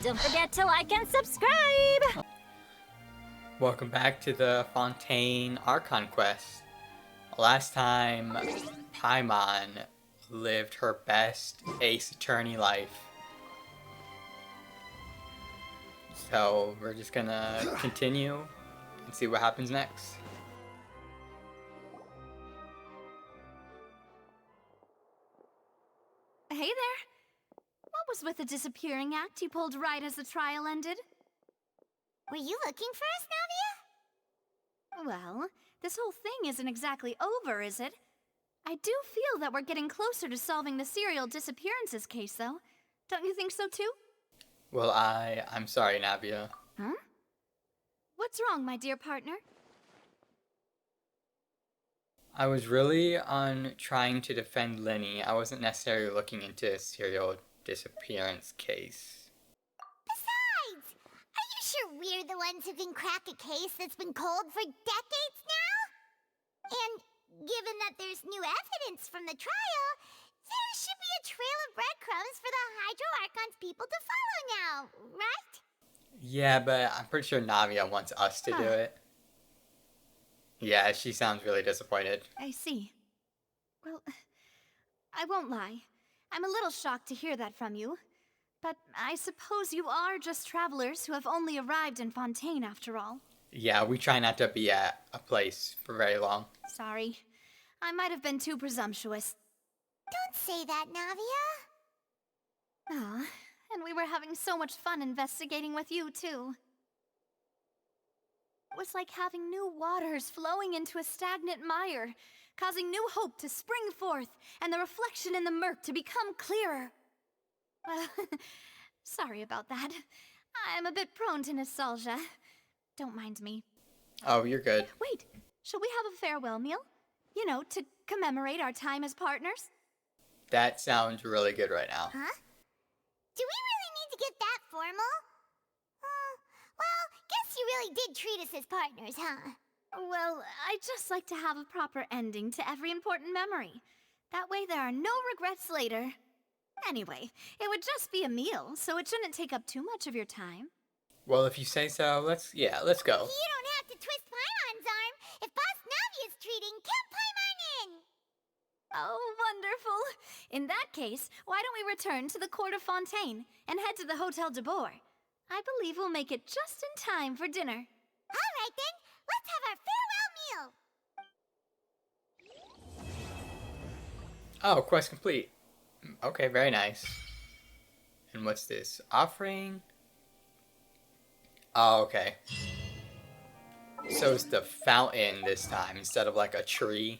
Don't forget to like and subscribe! Welcome back to the Fontaine Archon quest. Last time, Paimon lived her best Ace Attorney life. So we're just gonna continue and see what happens next. Hey there! What was with the disappearing act you pulled right as the trial ended? Were you looking for us, Navia? Well, this whole thing isn't exactly over, is it? I do feel that we're getting closer to solving the serial disappearances case, though. Don't you think so, too? Well, I'm sorry, Navia. Huh? What's wrong, my dear partner? I was really on trying to defend Linny. I wasn't necessarily looking into a serial disappearance case. Besides, are you sure we're the ones who can crack a case that's been cold for decades now? And given that there's new evidence from the trial, there should be a trail of breadcrumbs for the Hydro Archon's people to follow now, right? Yeah, but I'm pretty sure Navia wants us to do it. Yeah, she sounds really disappointed. I see. Well, I won't lie. I'm a little shocked to hear that from you. But I suppose you are just travelers who have only arrived in Fontaine after all. Yeah, we try not to be at a place for very long. Sorry. I might have been too presumptuous. Don't say that, Navia. Ah, and we were having so much fun investigating with you, too. It was like having new waters flowing into a stagnant mire, causing new hope to spring forth, and the reflection in the murk to become clearer. Well, sorry about that. I'm a bit prone to nostalgia. Don't mind me. Oh, you're good. Wait, shall we have a farewell meal? You know, to commemorate our time as partners? That sounds really good right now. Huh? Do we really need to get that formal? Well, guess you really did treat us as partners, huh? Well, I just like to have a proper ending to every important memory. That way there are no regrets later. Anyway, it would just be a meal, so it shouldn't take up too much of your time. Well, if you say so, let's go. You don't have to twist Paimon's arm. If Boss Navia's treating, count Paimon in! Oh, wonderful. In that case, why don't we return to the court of Fontaine and head to the Hotel de Boer? I believe we'll make it just in time for dinner. All right, then. Let's have our farewell meal. Oh, quest complete. Okay, very nice. And what's this? Offering? Oh, okay. So it's the fountain this time instead of like a tree.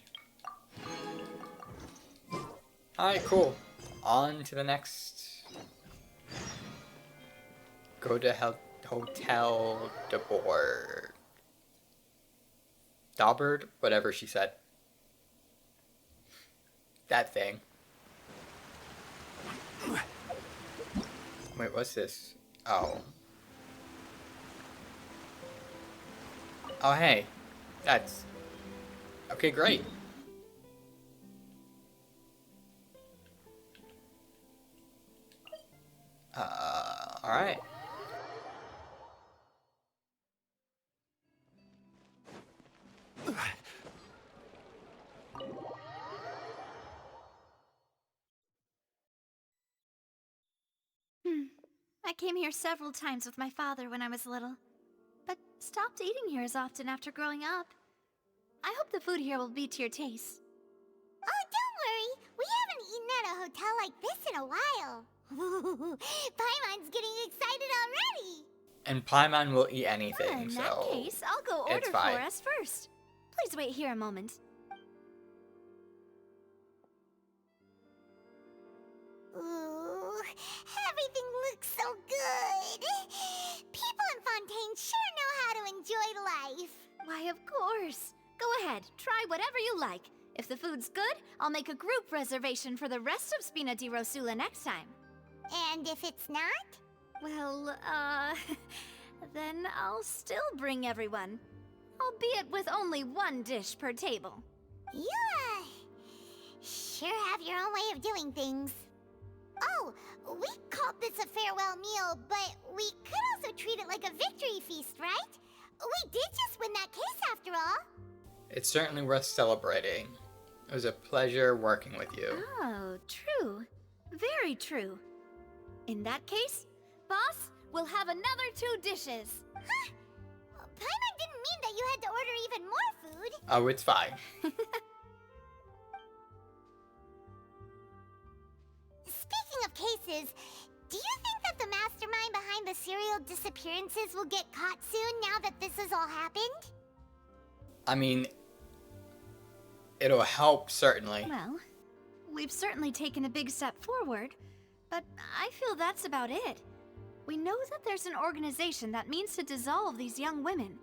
Alright, cool. On to the next. Go to Hotel de Boer. Daubert? Whatever she said. That thing. Wait, what's this? Oh. Oh, hey. That's... Okay, great. Alright. I came here several times with my father when I was little, but stopped eating here as often after growing up. I hope the food here will be to your taste. Oh, don't worry. We haven't eaten at a hotel like this in a while. Paimon's getting excited already. And Paimon will eat anything, In so... that case, I'll go it's order fine. for us first. Please wait here a moment. Ooh, everything looks so good. People in Fontaine sure know how to enjoy life. Why, of course. Go ahead, try whatever you like. If the food's good, I'll make a group reservation for the rest of Spina di Rosula next time. And if it's not? Well, then I'll still bring everyone. Albeit with only one dish per table. You, sure have your own way of doing things. Oh, we called this a farewell meal, but we like a victory feast, right? We did just win that case after all. It's certainly worth celebrating. It was a pleasure working with you. Oh, true. Very true. In that case, boss, we'll have another 2 dishes. Huh? Paimon didn't mean that you had to order even more food. Oh, it's fine. Speaking of cases, do you think that the mastermind behind the serial disappearances will get caught soon now that this has all happened? I mean, it'll help, certainly. Well, we've certainly taken a big step forward, but I feel that's about it. We know that there's an organization that means to dissolve these young women,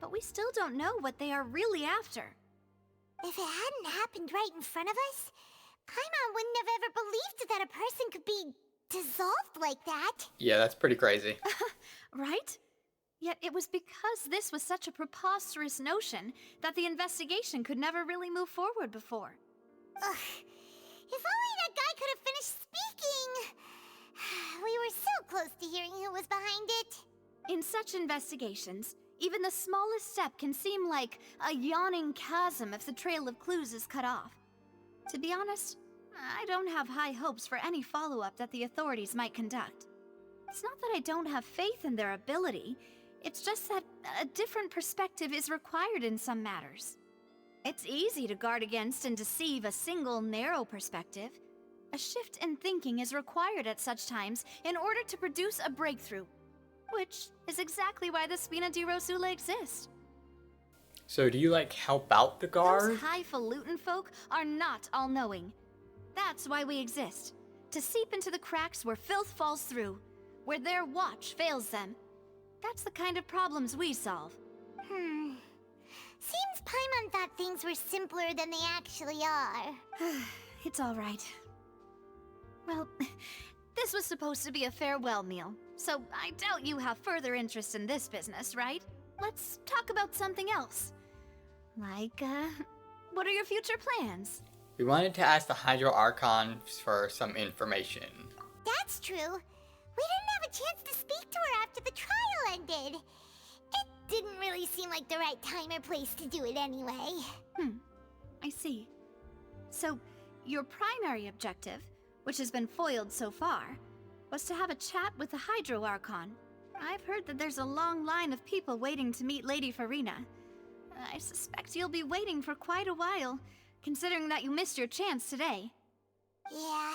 but we still don't know what they are really after. If it hadn't happened right in front of us, Paimon wouldn't have ever believed that a person could be dissolved like that. Yeah, that's pretty crazy. Right? Yet it was because this was such a preposterous notion that the investigation could never really move forward before. Ugh. If only that guy could have finished speaking. We were so close to hearing who was behind it. In such investigations, even the smallest step can seem like a yawning chasm if the trail of clues is cut off. To be honest, I don't have high hopes for any follow-up that the authorities might conduct. It's not that I don't have faith in their ability, it's just that a different perspective is required in some matters. It's easy to guard against and deceive a single narrow perspective. A shift in thinking is required at such times in order to produce a breakthrough, which is exactly why the Spina di Rosula exists. So do you, help out the guard? Those highfalutin folk are not all-knowing. That's why we exist. To seep into the cracks where filth falls through, where their watch fails them. That's the kind of problems we solve. Seems Paimon thought things were simpler than they actually are. It's all right. Well, this was supposed to be a farewell meal, so I doubt you have further interest in this business, right? Let's talk about something else. What are your future plans? We wanted to ask the Hydro Archon for some information. That's true. We didn't have a chance to speak to her after the trial ended. It didn't really seem like the right time or place to do it anyway. I see. So, your primary objective, which has been foiled so far, was to have a chat with the Hydro Archon. I've heard that there's a long line of people waiting to meet Lady Farina. I suspect you'll be waiting for quite a while, considering that you missed your chance today. Yeah,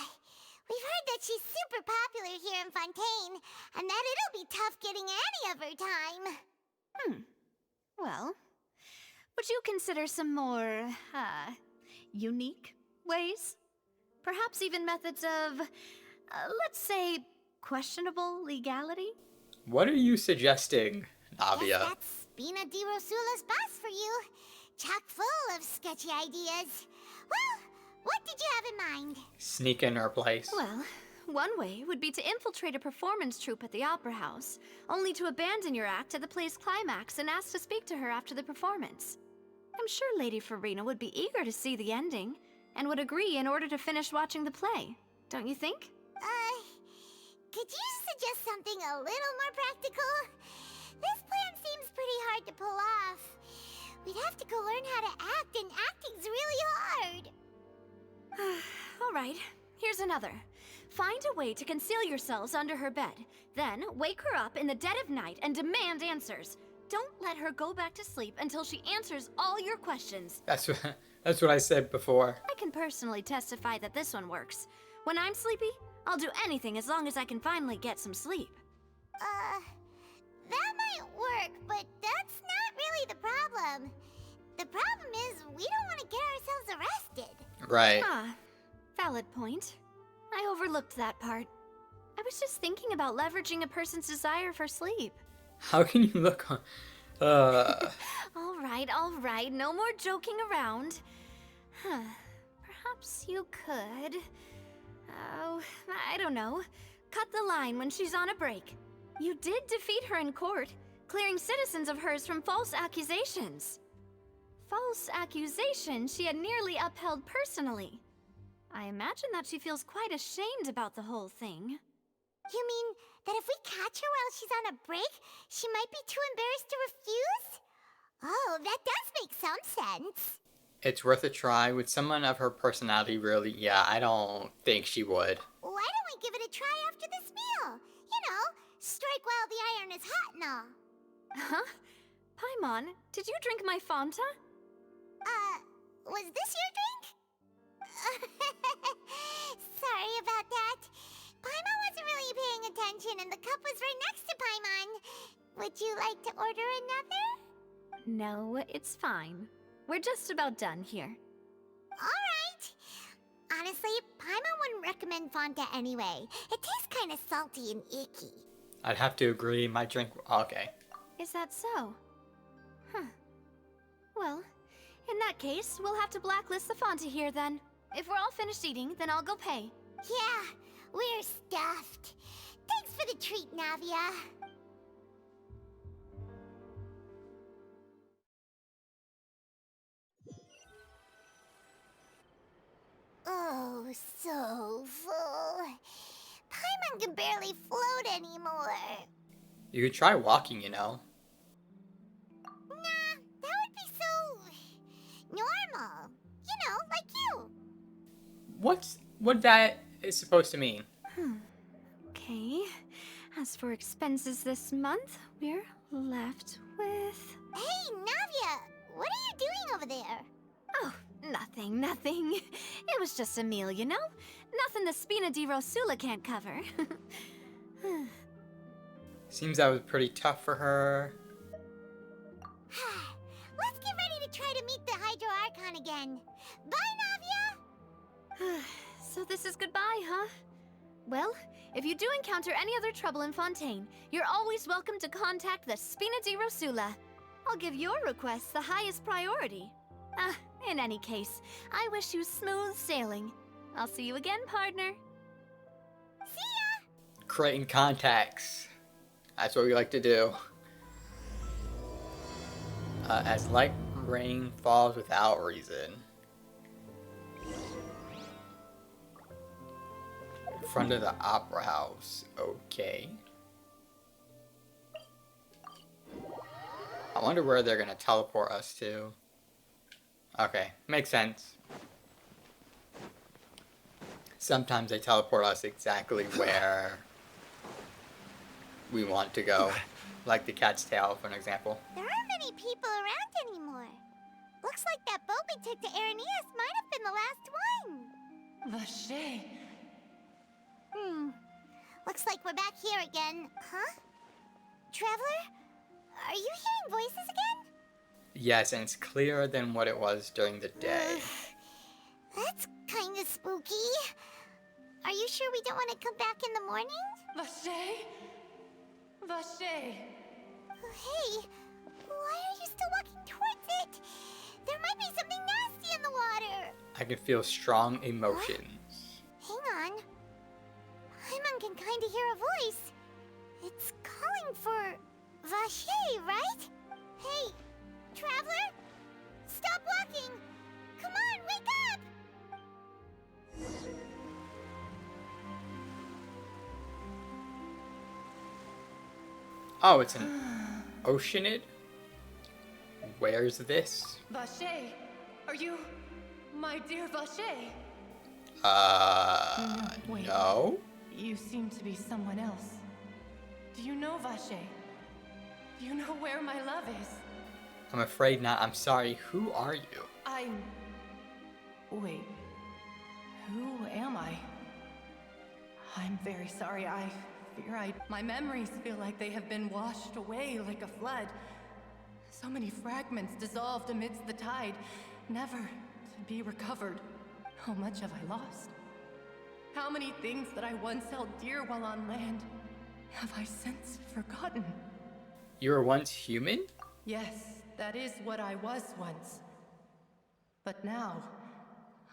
we've heard that she's super popular here in Fontaine, and that it'll be tough getting any of her time. Well, would you consider some more, unique ways? Perhaps even methods of, let's say, questionable legality? What are you suggesting, Navia? Guess that's Spina di Rosula's boss for you. Chock full of sketchy ideas. Well, what did you have in mind? Sneak in her place. Well, one way would be to infiltrate a performance troupe at the Opera House, only to abandon your act at the play's climax and ask to speak to her after the performance. I'm sure Lady Farina would be eager to see the ending, and would agree in order to finish watching the play. Don't you think? Could you suggest something a little more practical? This plan seems pretty hard to pull off. We'd have to go learn how to act, and acting's really hard. All right, here's another. Find a way to conceal yourselves under her bed. Then wake her up in the dead of night and demand answers. Don't let her go back to sleep until she answers all your questions. That's what I said before. I can personally testify that this one works. When I'm sleepy, I'll do anything as long as I can finally get some sleep. That might work, but that's not really the problem. The problem is we don't want to get ourselves arrested. Right. Valid point. I overlooked that part. I was just thinking about leveraging a person's desire for sleep. How can you look on... All right, no more joking around. Perhaps you could... Oh, I don't know. Cut the line when she's on a break. You did defeat her in court, clearing citizens of hers from false accusations. False accusations she had nearly upheld personally. I imagine that she feels quite ashamed about the whole thing. You mean That if we catch her while she's on a break, she might be too embarrassed to refuse? Oh, that does make some sense. It's worth a try. With someone of her personality, really, yeah, I don't think she would. Why don't we give it a try after this meal? You know, strike while the iron is hot and all. Huh? Paimon, did you drink my Fanta? Was this your drink? Sorry about that. Paimon wasn't really paying attention and the cup was right next to Paimon. Would you like to order another? No, it's fine. We're just about done here. Alright. Honestly, Paimon wouldn't recommend Fanta anyway. It tastes kind of salty and icky. I'd have to agree. My drink. Okay. Is that so? Huh. Well, in that case, we'll have to blacklist the Fanta here then. If we're all finished eating, then I'll go pay. Yeah, we're stuffed. Thanks for the treat, Navia. Oh, so full. Paimon can barely float anymore. You could try walking, you know. Nah, that would be so normal. You know, like you. What that is supposed to mean? Okay. As for expenses this month, we're left with... Hey, Navia, what are you doing over there? Oh, nothing. It was just a meal, you know? Nothing the Spina di Rosula can't cover. Seems that was pretty tough for her. Let's get ready to try to meet the Hydro Archon again. Bye, Navia! So this is goodbye, huh? Well, if you do encounter any other trouble in Fontaine, you're always welcome to contact the Spina di Rosula. I'll give your request the highest priority. In any case, I wish you smooth sailing. I'll see you again, partner. See ya! Creating contacts. That's what we like to do. As light rain falls without reason. In front of the opera house. Okay. I wonder where they're gonna teleport us to. Okay, makes sense. Sometimes they teleport us exactly where we want to go. Like the cat's tail, for an example. There aren't many people around anymore. Looks like that boat we took to Araneas might have been the last one. Vache. Looks like we're back here again. Huh? Traveler? Are you hearing voices again? Yes, and it's clearer than what it was during the day. That's kind of spooky. Are you sure we don't want to come back in the morning? Vache? Vache. Hey, why are you still walking towards it? There might be something nasty in the water. I can feel strong emotions. Hang on. Paimon can kind of hear a voice. It's calling for Vache, right? Hey, Traveler? Stop walking! Come on, wake up! Oh, it's an oceanid? Where's this? Vache. Are you my dear Vache? Wait. No? You seem to be someone else. Do you know Vache? Do you know where my love is? I'm afraid not. I'm sorry. Who are you? Wait. Who am I? I'm very sorry. I fear my memories feel like they have been washed away like a flood. So many fragments dissolved amidst the tide, never to be recovered. How much have I lost? How many things that I once held dear while on land have I since forgotten? You were once human? Yes, that is what I was once. But now,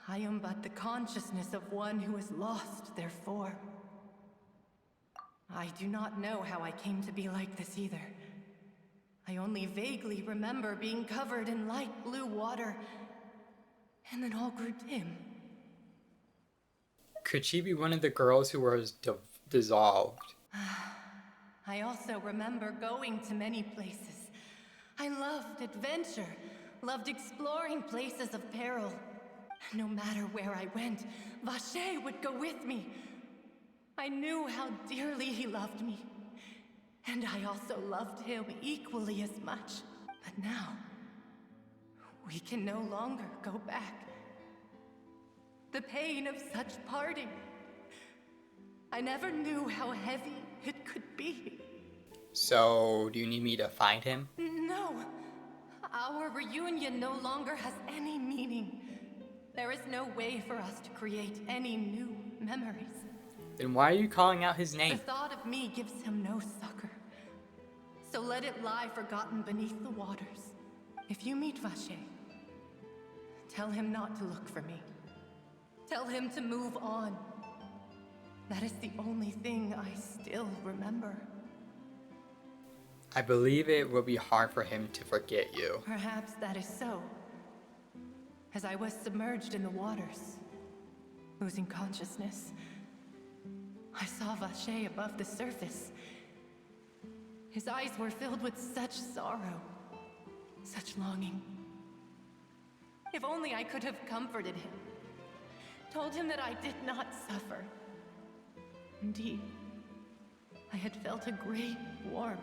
I am but the consciousness of one who is lost, therefore. I do not know how I came to be like this either. I only vaguely remember being covered in light blue water, and then all grew dim. Could she be one of the girls who was dissolved? I also remember going to many places. I loved adventure, loved exploring places of peril. No matter where I went, Vacher would go with me. I knew how dearly he loved me. And I also loved him equally as much. But now, we can no longer go back. The pain of such parting. I never knew how heavy it could be. So, do you need me to find him? No. Our reunion no longer has any meaning. There is no way for us to create any new memories. Then why are you calling out his The name? thought of me gives him no succor. So let it lie forgotten beneath the waters. If you meet Vacher, tell him not to look for me. Tell him to move on. That is the only thing I still remember. I believe it will be hard for him to forget you. Perhaps that is so. As I was submerged in the waters, losing consciousness, I saw Vacher above the surface. His eyes were filled with such sorrow, such longing. If only I could have comforted him, told him that I did not suffer. Indeed, I had felt a great warmth.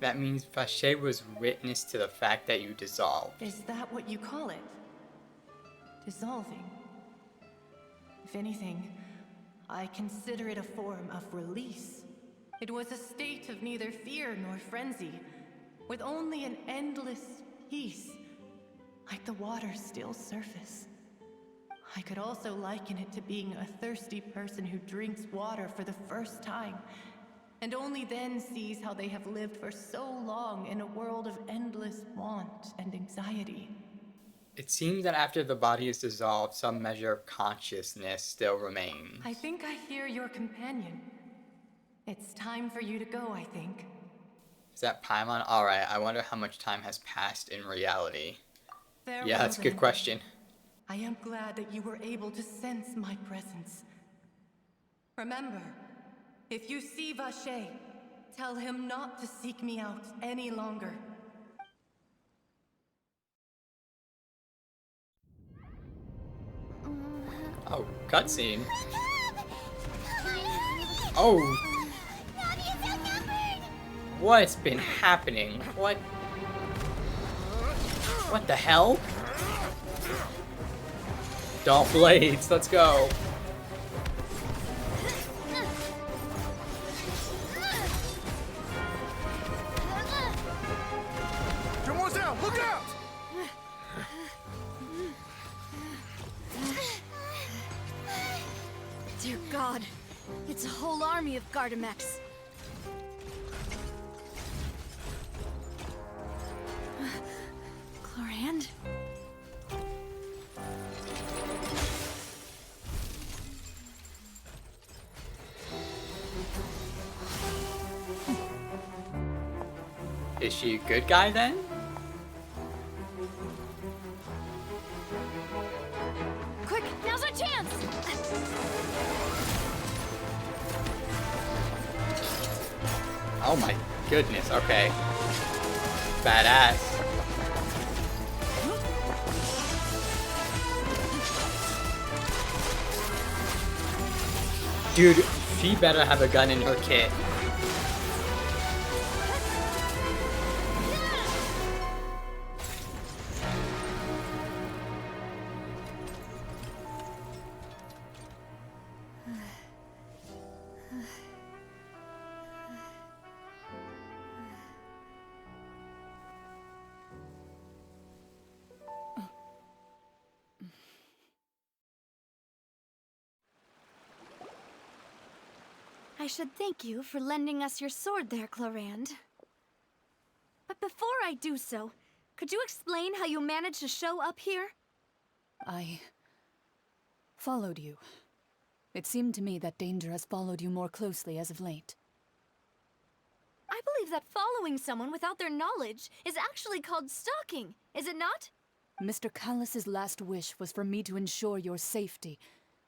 That means Vacher was witness to the fact that you dissolved. Is that what you call it? Dissolving? If anything, I consider it a form of release. It was a state of neither fear nor frenzy, with only an endless peace, like the water's still surface. I could also liken it to being a thirsty person who drinks water for the first time, and only then sees how they have lived for so long in a world of endless want and anxiety. It seems that after the body is dissolved, some measure of consciousness still remains. I think I hear your companion. It's time for you to go, I think. Is that Paimon? Alright, I wonder how much time has passed in reality. Farewell, Yeah, that's a good then. question. I am glad that you were able to sense my presence. Remember, if you see Vacher, tell him not to seek me out any longer. Oh, cutscene. Oh, Navia's outnumbered! what's been happening? What the hell? Dark blades, let's go. Demoiselle, look out! Dear God, it's a whole army of Gardamex. Chlorand? Is she a good guy then? Quick, now's our chance! Oh my goodness, okay. Badass. Dude, she better have a gun in her kit. I should thank you for lending us your sword there, Chlorand. But before I do so, could you explain how you managed to show up here? I followed you. It seemed to me that danger has followed you more closely as of late. I believe that following someone without their knowledge is actually called stalking, is it not? Mr. Callus's last wish was for me to ensure your safety,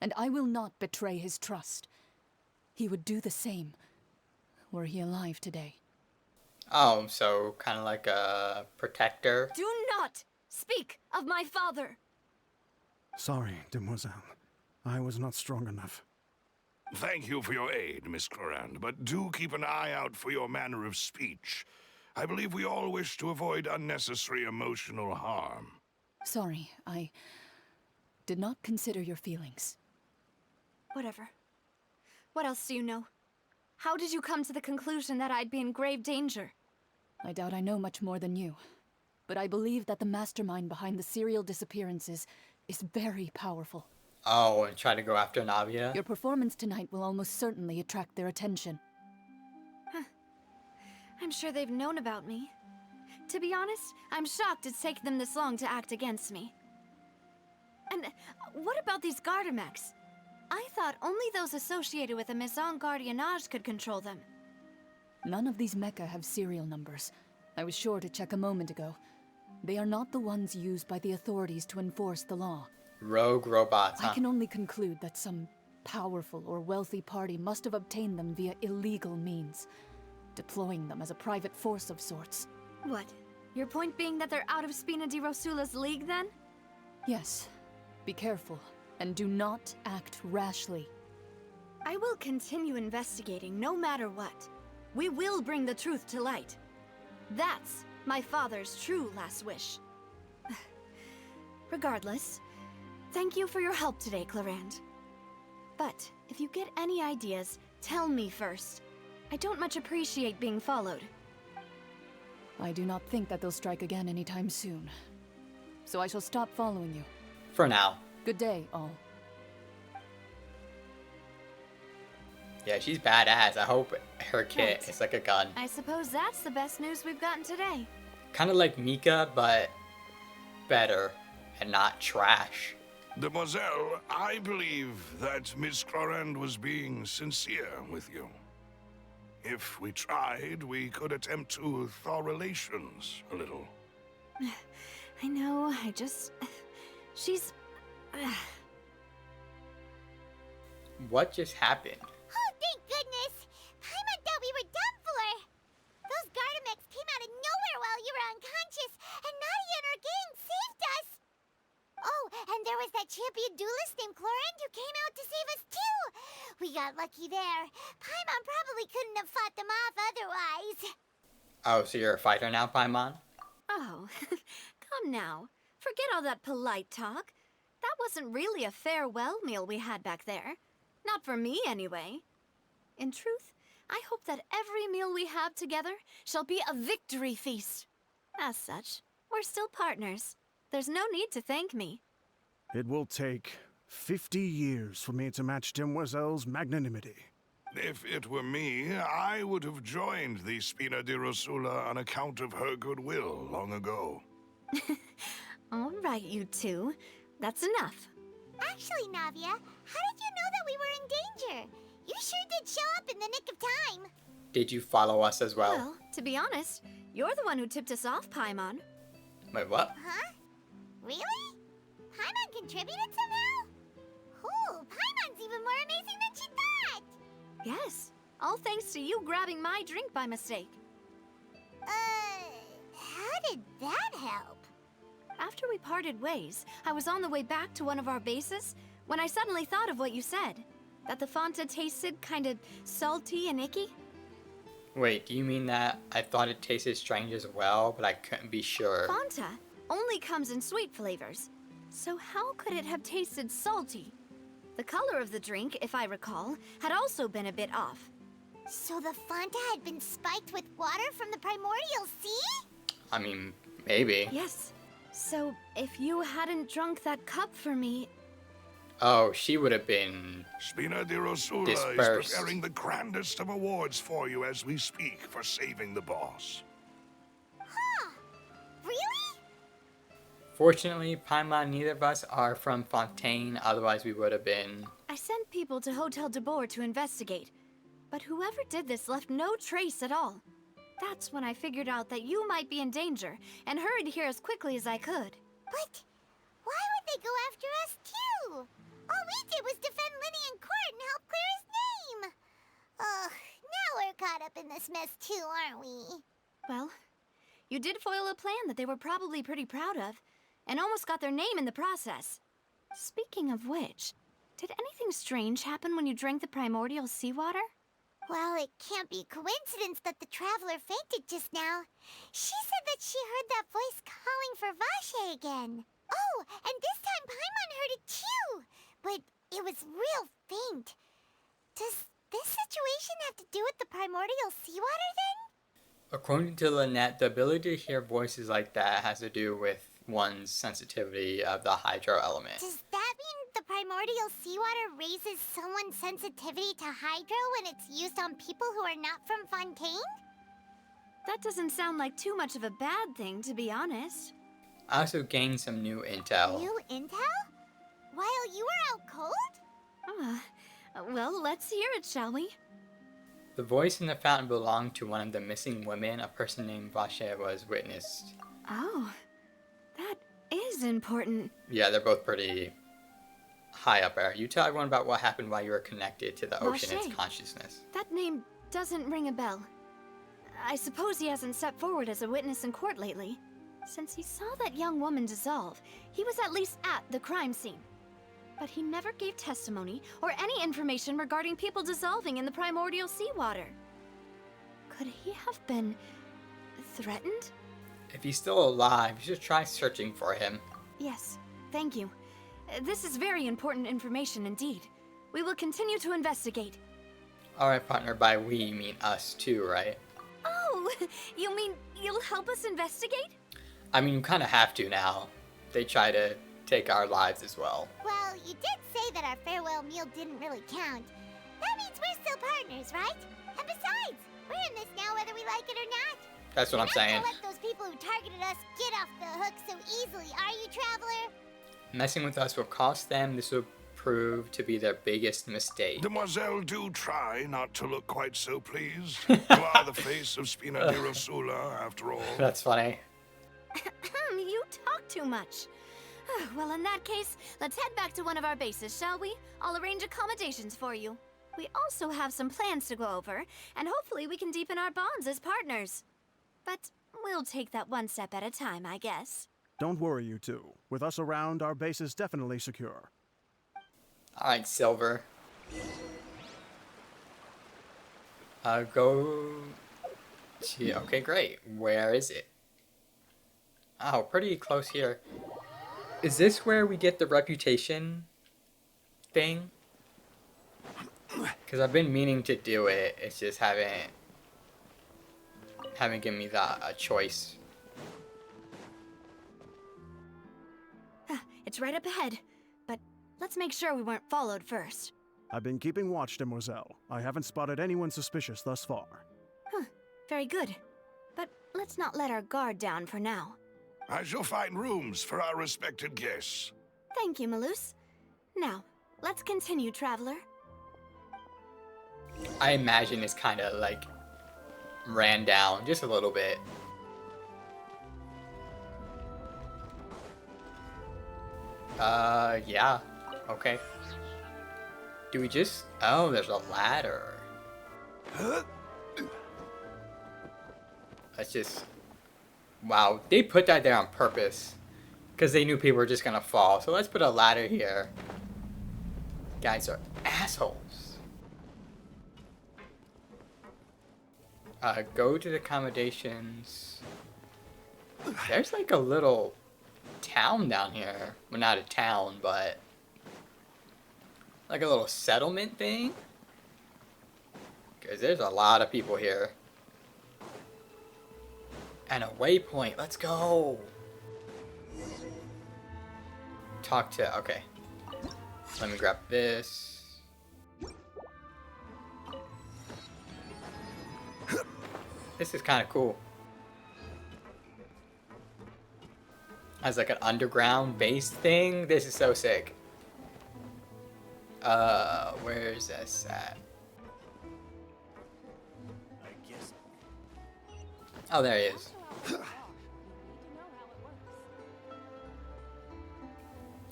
and I will not betray his trust. He would do the same were he alive today. Oh, so kind of like a protector. Do not speak of my father! Sorry, demoiselle. I was not strong enough. Thank you for your aid, Miss Clorand, but do keep an eye out for your manner of speech. I believe we all wish to avoid unnecessary emotional harm. Sorry, I did not consider your feelings. Whatever. What else do you know? How did you come to the conclusion that I'd be in grave danger? I doubt I know much more than you, but I believe that the mastermind behind the serial disappearances is very powerful. Oh, and try to go after Navia? Your performance tonight will almost certainly attract their attention. I'm sure they've known about me. To be honest, I'm shocked it's taken them this long to act against me. And what about these Gardamex? I thought only those associated with the Maison Gardiennage could control them. None of these mecha have serial numbers. I was sure to check a moment ago. They are not the ones used by the authorities to enforce the law. Rogue robots, huh? I can only conclude that some powerful or wealthy party must have obtained them via illegal means, deploying them as a private force of sorts. What? Your point being that they're out of Spina di Rosula's league, then? Yes. Be careful, and do not act rashly. I will continue investigating no matter what. We will bring the truth to light. That's my father's true last wish. Regardless, thank you for your help today, Clorand. But if you get any ideas, tell me first. I don't much appreciate being followed. I do not think that they'll strike again anytime soon. So I shall stop following you. For now. Good day, all. Yeah, she's badass. I hope her kit Right. is like a gun. I suppose that's the best news we've gotten today. Kind of like Mika, but better and not trash. Demoiselle, I believe that Miss Clorand was being sincere with you. If we tried, we could attempt to thaw relations a little. I know, she's... What just happened? Oh, thank goodness! Paimon thought we were done for! Those Gardamex came out of nowhere while you were unconscious, and Nadia and her gang saved us! Oh, and there was that champion duelist named Clorand who came out to save us too! We got lucky there. Paimon probably couldn't have fought them off otherwise. Oh, so you're a fighter now, Paimon? Oh, come now. Forget all that polite talk. That wasn't really a farewell meal we had back there. Not for me, anyway. In truth, I hope that every meal we have together shall be a victory feast. As such, we're still partners. There's no need to thank me. It will take 50 years for me to match Demoiselle's magnanimity. If it were me, I would have joined the Spina di Rosula on account of her goodwill long ago. All right, you two. That's enough. Actually, Navia, how did you know that we were in danger? You sure did show up in the nick of time. Did you follow us as well? Well, to be honest, you're the one who tipped us off, Paimon. Wait, what? Huh? Really? Paimon contributed somehow? Ooh, Paimon's even more amazing than she thought! Yes, all thanks to you grabbing my drink by mistake. How did that help? After we parted ways, I was on the way back to one of our bases when I suddenly thought of what you said. That the Fanta tasted kind of salty and icky. Wait, do you mean that I thought it tasted strange as well, but I couldn't be sure? Fanta only comes in sweet flavors. So how could it have tasted salty? The color of the drink, if I recall, had also been a bit off. So the Fanta had been spiked with water from the primordial sea? I mean, maybe. Yes. So if you hadn't drunk that cup for me... Oh, she would have been... Spina di Rosula dispersed. is preparing the grandest of awards for you as we speak for saving the boss. Huh. Really? Fortunately, Paimon, neither of us are from Fontaine, otherwise we would have been... I sent people to Hotel de Boer to investigate. But whoever did this left no trace at all. That's when I figured out that you might be in danger and hurried here as quickly as I could. But why would they go after us too? All we did was defend Linny in court and help clear his name. Ugh, Now we're caught up in this mess too, aren't we? Well, you did foil a plan that they were probably pretty proud of, and almost got their name in the process. Speaking of which, did anything strange happen when you drank the primordial seawater? Well, it can't be coincidence that the traveler fainted just now. She said that she heard that voice calling for Vache again. Oh, and this time Paimon heard it too, but it was real faint. Does this situation have to do with the primordial seawater then? According to Lynette, the ability to hear voices like that has to do with one's sensitivity of the hydro element. Does that mean the primordial seawater raises someone's sensitivity to hydro when it's used on people who are not from Fontaine? That doesn't sound like too much of a bad thing, to be honest. I also gained some new intel. New intel? While you were out cold? Well, let's hear it, shall we? The voice in the fountain belonged to one of the missing women a person named Vache was witnessed. Oh, that is important. Yeah, they're both pretty high up there. You tell everyone about what happened while you were connected to the ocean and its Vache. consciousness. That name doesn't ring a bell. I suppose he hasn't stepped forward as a witness in court lately. Since he saw that young woman dissolve, he was at least at the crime scene. But he never gave testimony or any information regarding people dissolving in the primordial seawater. Could he have been threatened? If he's still alive, you should try searching for him. Yes, thank you. This is very important information indeed. We will continue to investigate. Alright, partner, by we, you mean us too, right? Oh, you mean you'll help us investigate? I mean, you kind of have to now. They try to take our lives as well. Well, you did say that our farewell meal didn't really count. That means we're still partners, right? And besides, we're in this now whether we like it or not. That's what I'm saying. Not gonna let those people who targeted us get off the hook so easily, are you, Traveler? Messing with us will cost them. This will prove to be their biggest mistake. Demoiselle, do try not to look quite so pleased. You are the face of Spina di Rosula, after all. That's funny. You talk too much. Well, in that case, let's head back to one of our bases, shall we? I'll arrange accommodations for you. We also have some plans to go over, and hopefully we can deepen our bonds as partners. But we'll take that one step at a time, I guess. Don't worry, you two. With us around, our base is definitely secure. Alright, Silver. Go to... Okay, great. Where is it? Oh, pretty close here. Is this where we get the reputation thing? Because I've been meaning to do it. It's just haven't given me a choice. It's right up ahead, but let's make sure we weren't followed first. I've been keeping watch, Demoiselle. I haven't spotted anyone suspicious thus far. Very good. But let's not let our guard down for now. I shall find rooms for our respected guests. Thank you, Malus. Now, let's continue, Traveler. I imagine it's kind of like ran down just a little bit. Yeah. Okay. Do we just... Oh, there's a ladder. That's just... Wow, they put that there on purpose. Because they knew people were just gonna fall. So let's put a ladder here. Guys are assholes. Go to the accommodations. There's like a little town down here. Well, not a town, but like a little settlement thing. Because there's a lot of people here. And a waypoint. Let's go. Talk to... Okay. Let me grab this. This is kind of cool. As like an underground base thing. This is so sick. Where's this at? Oh, there he is.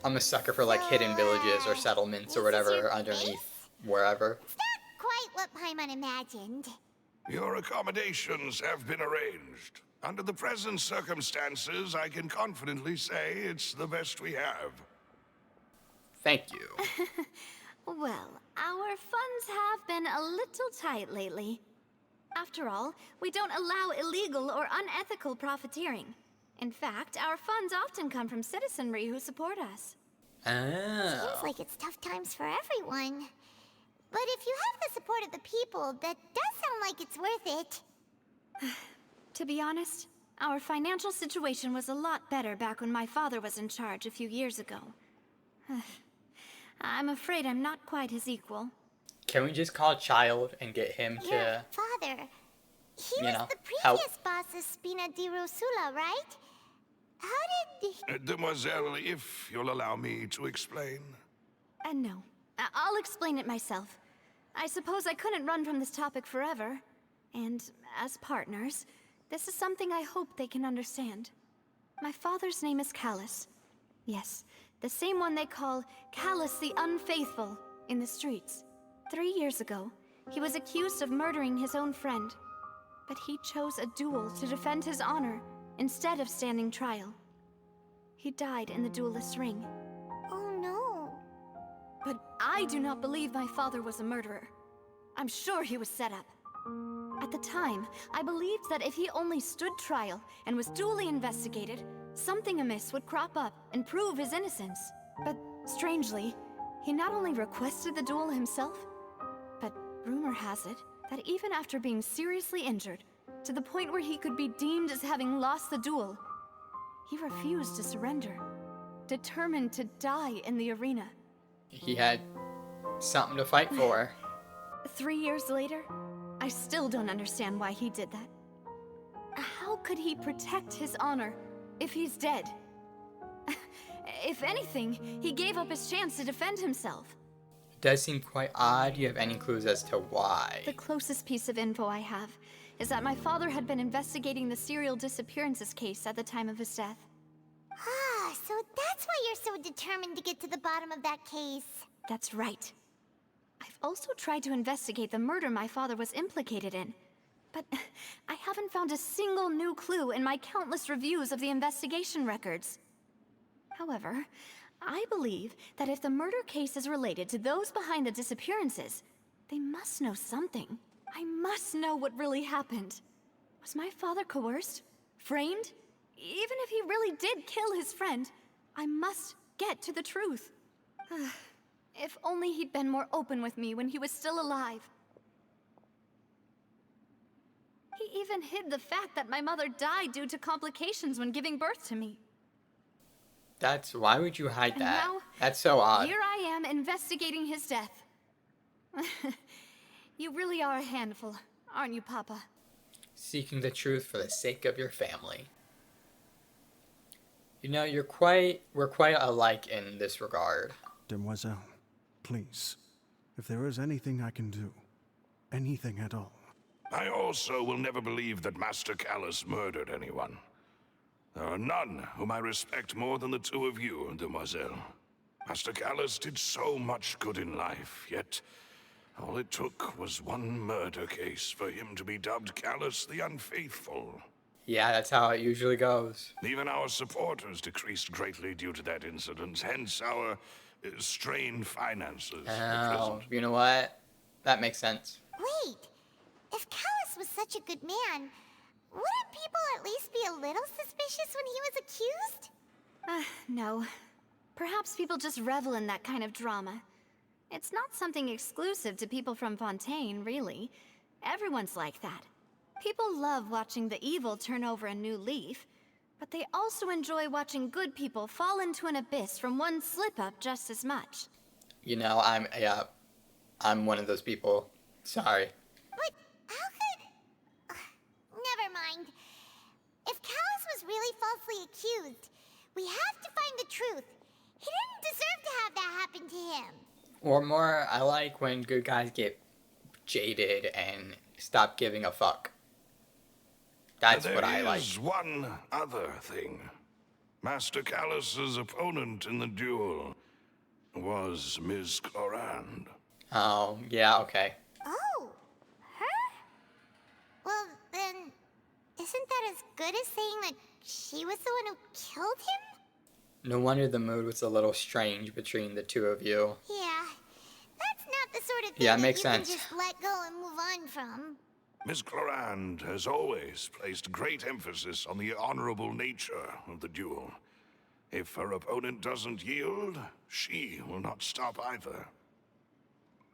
I'm a sucker for like hidden villages or settlements or whatever underneath wherever. It's not quite what Paimon imagined. Your accommodations have been arranged. Under the present circumstances, I can confidently say it's the best we have. Thank you. Well, our funds have been a little tight lately. After all, we don't allow illegal or unethical profiteering. In fact, our funds often come from citizenry who support us. Oh. Seems like it's tough times for everyone. But if you have the support of the people, that does sound like it's worth it. To be honest, our financial situation was a lot better back when my father was in charge a few years ago. I'm afraid I'm not quite his equal. Can we just call Child and get him Your to, father, he you was know, the help? previous boss of Spina di Rosula, right? How did... Demoiselle, if you'll allow me to explain. No. I'll explain it myself. I suppose I couldn't run from this topic forever. And as partners, this is something I hope they can understand. My father's name is Callus. Yes, the same one they call Callus the Unfaithful in the streets. 3 years ago, he was accused of murdering his own friend. But he chose a duel to defend his honor instead of standing trial. He died in the duelist's ring. Oh no. But I do not believe my father was a murderer. I'm sure he was set up. At the time, I believed that if he only stood trial and was duly investigated, something amiss would crop up and prove his innocence. But strangely, he not only requested the duel himself, but rumor has it that even after being seriously injured, to the point where he could be deemed as having lost the duel, he refused to surrender, determined to die in the arena. He had something to fight for. 3 years later, I still don't understand why he did that. How could he protect his honor if he's dead? If anything, he gave up his chance to defend himself. It does seem quite odd. Do you have any clues as to why? The closest piece of info I have is that my father had been investigating the serial disappearances case at the time of his death. Ah, so that's why you're so determined to get to the bottom of that case. That's right. I've also tried to investigate the murder my father was implicated in, but I haven't found a single new clue in my countless reviews of the investigation records. However, I believe that if the murder case is related to those behind the disappearances, they must know something. I must know what really happened. Was my father coerced? Framed? Even if he really did kill his friend, I must get to the truth. If only he'd been more open with me when he was still alive. He even hid the fact that my mother died due to complications when giving birth to me. Why would you hide And that? now, That's so odd. Here I am investigating his death. You really are a handful, aren't you, Papa? Seeking the truth for the sake of your family. You know, we're quite alike in this regard. Demoiselle, please, if there is anything I can do, anything at all. I also will never believe that Master Callus murdered anyone. There are none whom I respect more than the two of you, Demoiselle. Master Callus did so much good in life, yet all it took was one murder case for him to be dubbed Callus the Unfaithful. Yeah, that's how it usually goes. Even our supporters decreased greatly due to that incident, hence our strained finances at Oh, present. you know what? That makes sense. Wait, if Callus was such a good man, wouldn't people at least be a little suspicious when he was accused? No. Perhaps people just revel in that kind of drama. It's not something exclusive to people from Fontaine, really. Everyone's like that. People love watching the evil turn over a new leaf, but they also enjoy watching good people fall into an abyss from one slip-up just as much. You know, I'm one of those people. Sorry. But how could... never mind. If Callus was really falsely accused, we have to find the truth. He didn't deserve to have that happen to him. Or more, I like when good guys get jaded and stop giving a fuck. That's what I like. There is one other thing. Master Callus's opponent in the duel was Ms. Clorand. Oh, yeah, okay. Oh, isn't that as good as saying that she was the one who killed him? No wonder the mood was a little strange between the two of you. Yeah, that's not the sort of thing Yeah, it that makes you sense. can just let go and move on from. Miss Clorand has always placed great emphasis on the honorable nature of the duel. If her opponent doesn't yield, she will not stop either.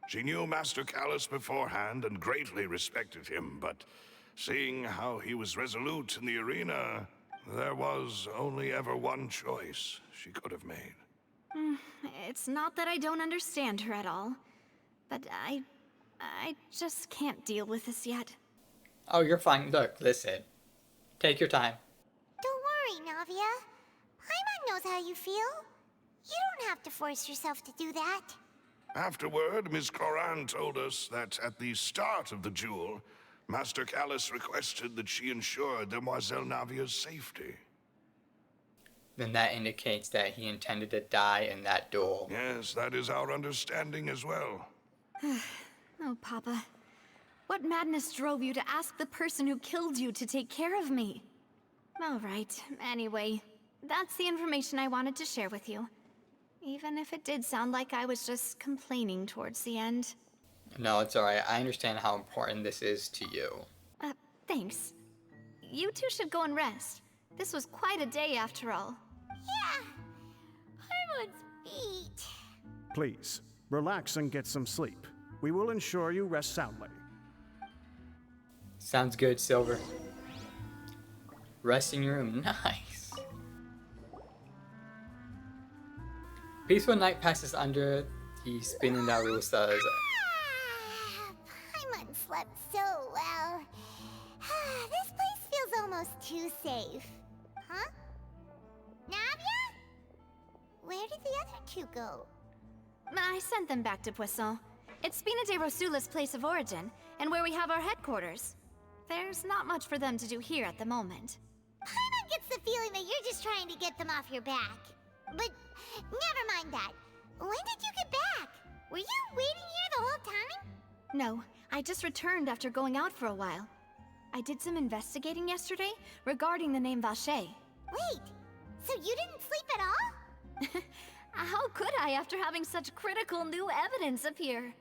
She knew Master Callus beforehand and greatly respected him, but seeing how he was resolute in the arena, there was only ever one choice she could have made. It's not that I don't understand her at all, but I just can't deal with this yet. Oh, you're fine. Look, listen. Take your time. Don't worry, Navia. Paimon knows how you feel. You don't have to force yourself to do that. Afterward, Miss Clorand told us that at the start of the duel, Master Callus requested that she ensure Demoiselle Navia's safety. Then that indicates that he intended to die in that duel. Yes, that is our understanding as well. Oh, Papa. What madness drove you to ask the person who killed you to take care of me? All right, anyway, that's the information I wanted to share with you. Even if it did sound like I was just complaining towards the end. No, it's alright. I understand how important this is to you. Thanks. You two should go and rest. This was quite a day after all. Yeah, Paimon's beat. Please, relax and get some sleep. We will ensure you rest soundly. Sounds good, Silver. Rest in your room. Nice. Peaceful night passes under the spinning Darusas. Paimon slept so well. This place feels almost too safe. Huh? Navia? Where did the other two go? I sent them back to Poisson. It's Spina de Rosula's place of origin, and where we have our headquarters. There's not much for them to do here at the moment. Paimon gets the feeling that you're just trying to get them off your back. But never mind that. When did you get back? Were you waiting here the whole time? No, I just returned after going out for a while. I did some investigating yesterday regarding the name Vache. Wait, so you didn't sleep at all? How could I after having such critical new evidence appear?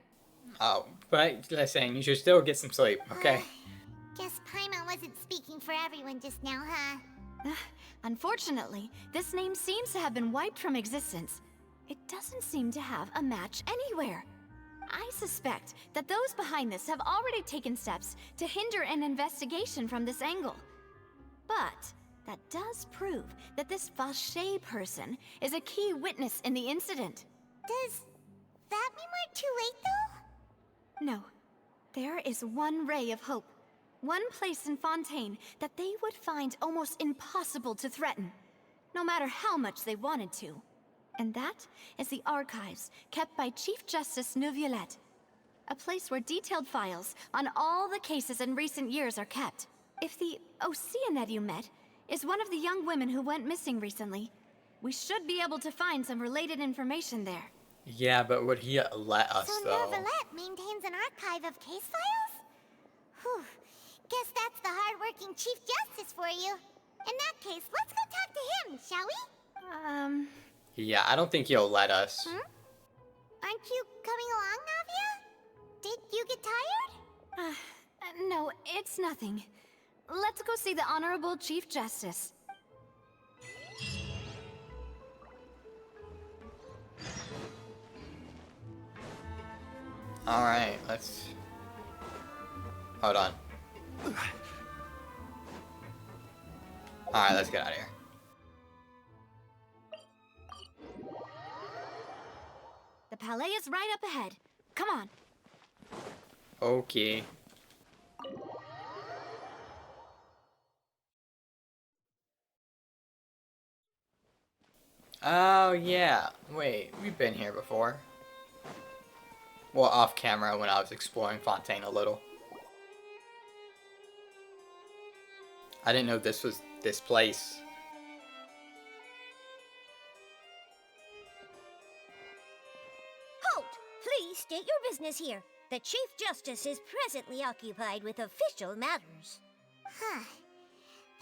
Oh, but listen, you should still get some sleep, okay? Guess Paimon wasn't speaking for everyone just now, huh? Unfortunately, this name seems to have been wiped from existence. It doesn't seem to have a match anywhere. I suspect that those behind this have already taken steps to hinder an investigation from this angle. But that does prove that this Vache person is a key witness in the incident. Does that mean we're too late, though? No. There is one ray of hope. One place in Fontaine that they would find almost impossible to threaten, no matter how much they wanted to. And that is the archives kept by Chief Justice Neuvillette. A place where detailed files on all the cases in recent years are kept. If the Ocean that you met is one of the young women who went missing recently, we should be able to find some related information there. Yeah, but would he let us, So though? Neuvillette maintains an archive of case files? Whew. Guess that's the hard-working Chief Justice for you. In that case, let's go talk to him, shall we? Yeah, I don't think he'll let us. Aren't you coming along, Navia? Did you get tired? No, it's nothing. Let's go see the Honorable Chief Justice. Alright, let's... Hold on. Alright, let's get out of here. The Palais is right up ahead. Come on. Okay. Oh, yeah. Wait, we've been here before. Well, off camera when I was exploring Fontaine a little. I didn't know this was this place. Halt! Please state your business here. The Chief Justice is presently occupied with official matters. Huh.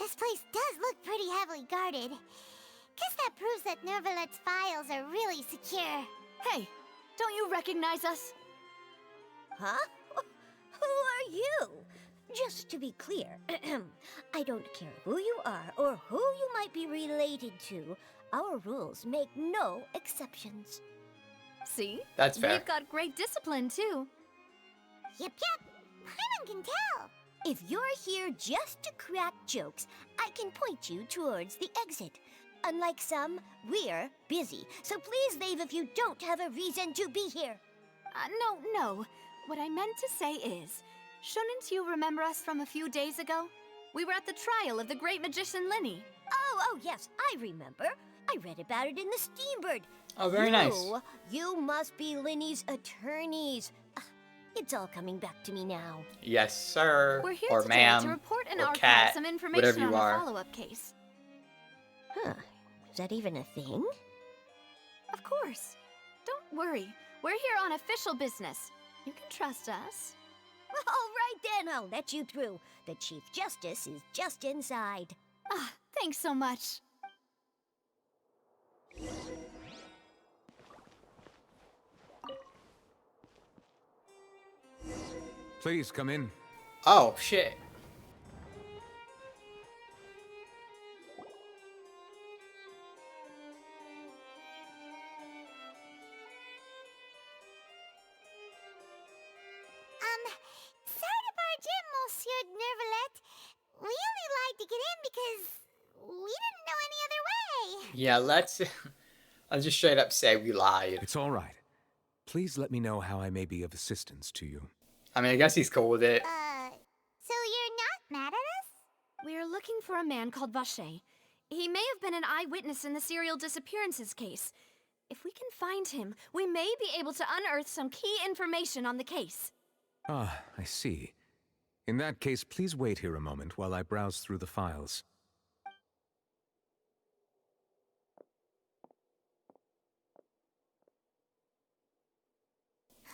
This place does look pretty heavily guarded. Guess that proves that Nervalet's files are really secure. Hey, don't you recognize us? Huh? Who are you? Just to be clear, I don't care who you are or who you might be related to. Our rules make no exceptions. See? That's fair. We've got great discipline, too. Yep. Paimon can tell. If you're here just to crack jokes, I can point you towards the exit. Unlike some, we're busy, so please leave if you don't have a reason to be here. No. What I meant to say is, shouldn't you remember us from a few days ago? We were at the trial of the great magician Linny. Oh, yes, I remember. I read about it in the Steambird. Oh, very nice. You must be Linny's attorneys. It's all coming back to me now. Yes, sir. We're here or today ma'am. to report and or archive cat, some whatever information you on are. a follow-up case. Huh. Is that even a thing? Of course. Don't worry. We're here on official business. You can trust us. All right then, I'll let you through. The Chief Justice is just inside. Thanks so much. Please come in. Oh, shit. Sorry to barge in, Monsieur Nervalet. We only lied to get in because we didn't know any other way. Yeah, I'll just straight up say we lied. It's all right. Please let me know how I may be of assistance to you. I mean, I guess he's cool with it. So you're not mad at us? We're looking for a man called Vacher. He may have been an eyewitness in the serial disappearances case. If we can find him, we may be able to unearth some key information on the case. Ah, I see. In that case, please wait here a moment while I browse through the files.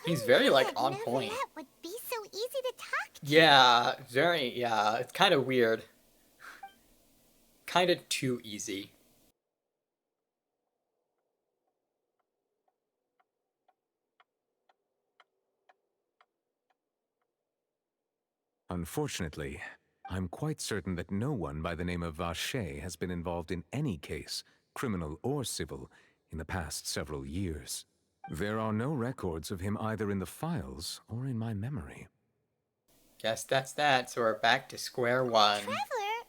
He's very, like, That on point. Nervalet would be so easy to talk to. Yeah, it's kind of weird. Kind of too easy. Unfortunately, I'm quite certain that no one by the name of Vacher has been involved in any case, criminal or civil, in the past several years. There are no records of him either in the files or in my memory. Guess that's that, so we're back to square one. Traveler,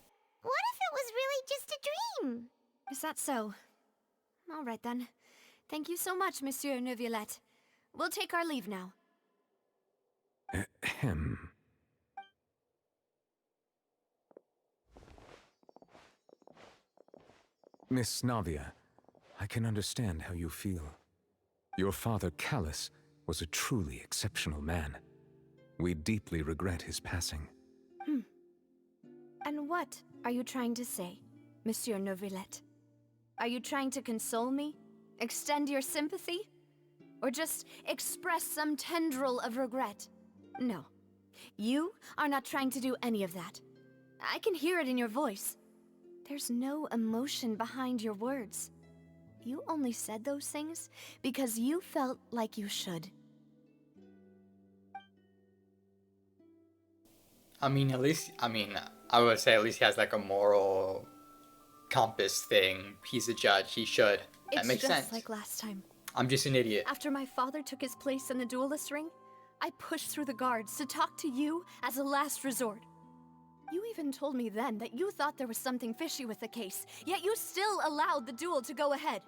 what if it was really just a dream? Is that so? All right then. Thank you so much, Monsieur Neuvillette. We'll take our leave now. Ahem. Miss Navia, I can understand how you feel. Your father, Callus, was a truly exceptional man. We deeply regret his passing. And what are you trying to say, Monsieur Neuvillette? Are you trying to console me? Extend your sympathy? Or just express some tendril of regret? No. You are not trying to do any of that. I can hear it in your voice. There's no emotion behind your words. You only said those things because you felt like you should. I mean, I would say at least he has like a moral compass thing. He's a judge. He should. That makes sense. It's just like last time. I'm just an idiot. After my father took his place in the duelist ring, I pushed through the guards to talk to you as a last resort. You even told me then that you thought there was something fishy with the case, yet you still allowed the duel to go ahead.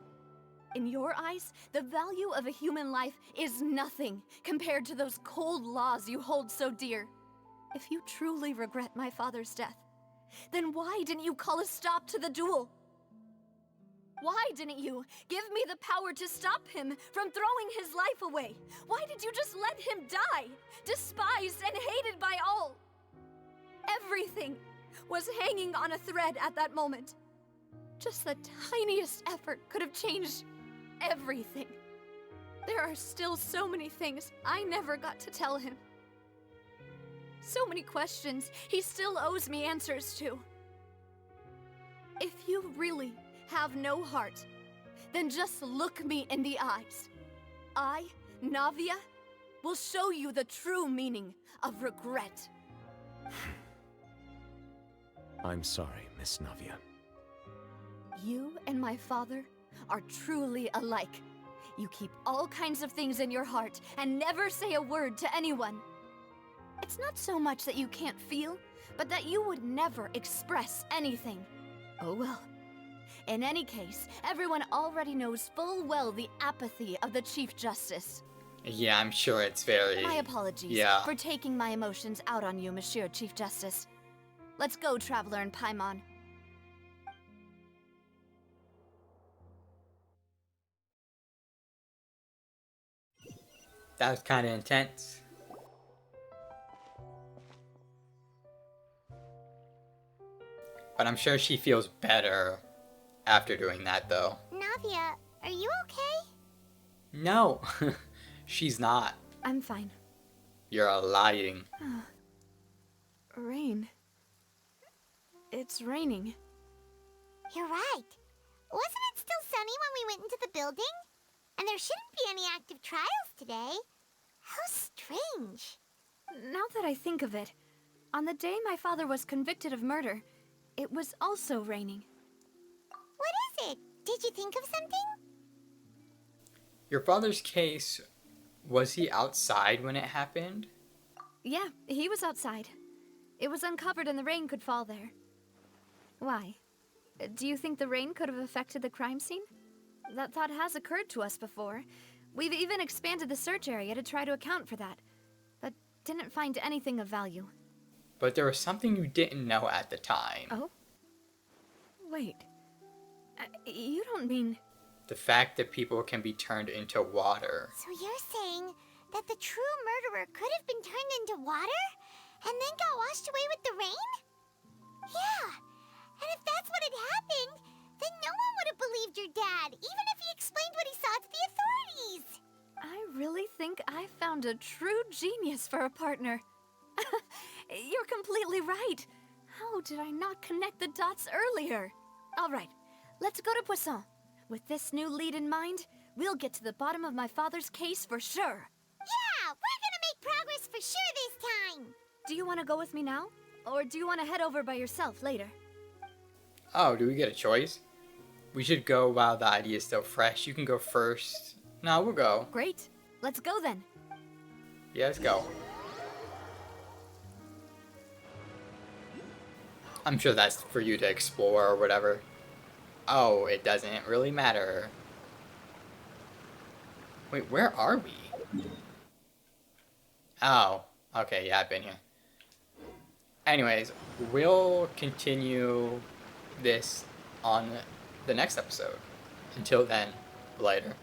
In your eyes, the value of a human life is nothing compared to those cold laws you hold so dear. If you truly regret my father's death, then why didn't you call a stop to the duel? Why didn't you give me the power to stop him from throwing his life away? Why did you just let him die, despised and hated by all? Everything was hanging on a thread at that moment. Just the tiniest effort could have changed everything. There are still so many things I never got to tell him. So many questions he still owes me answers to. If you really have no heart, then just look me in the eyes. I, Navia, will show you the true meaning of regret. I'm sorry, Miss Navia. You and my father are truly alike. You keep all kinds of things in your heart and never say a word to anyone. It's not so much that you can't feel, but that you would never express anything. Oh well. In any case, everyone already knows full well the apathy of the Chief Justice. Yeah, I'm sure it's very... My apologies for taking my emotions out on you, Monsieur Chief Justice. Let's go, Traveler and Paimon. That was kind of intense. But I'm sure she feels better after doing that, though. Navia, are you okay? No, she's not. I'm fine. You're lying. Rain. It's raining. You're right. Wasn't it still sunny when we went into the building? And there shouldn't be any active trials today. How strange. Now that I think of it, on the day my father was convicted of murder, it was also raining. What is it? Did you think of something? Your father's case, was he outside when it happened? Yeah, he was outside. It was uncovered and the rain could fall there. Why? Do you think the rain could have affected the crime scene? That thought has occurred to us before. We've even expanded the search area to try to account for that, but didn't find anything of value. But there was something you didn't know at the time. Oh? Wait. You don't mean... The fact that people can be turned into water. So you're saying that the true murderer could have been turned into water? And then got washed away with the rain? Yeah. And if that's what had happened, then no one would have believed your dad, even if he explained what he saw to the authorities. I really think I found a true genius for a partner. You're completely right. How did I not connect the dots earlier? All right, let's go to Poisson. With this new lead in mind, we'll get to the bottom of my father's case for sure. Yeah, we're gonna make progress for sure this time. Do you want to go with me now? Or do you want to head over by yourself later? Oh, do we get a choice? We should go while the idea is still fresh. You can go first. No, we'll go. Great. Let's go then. Yeah, let's go. I'm sure that's for you to explore or whatever. Oh, it doesn't really matter. Wait, where are we? Oh, okay, yeah, I've been here. Anyways, we'll continue this on the next episode. Until then, later.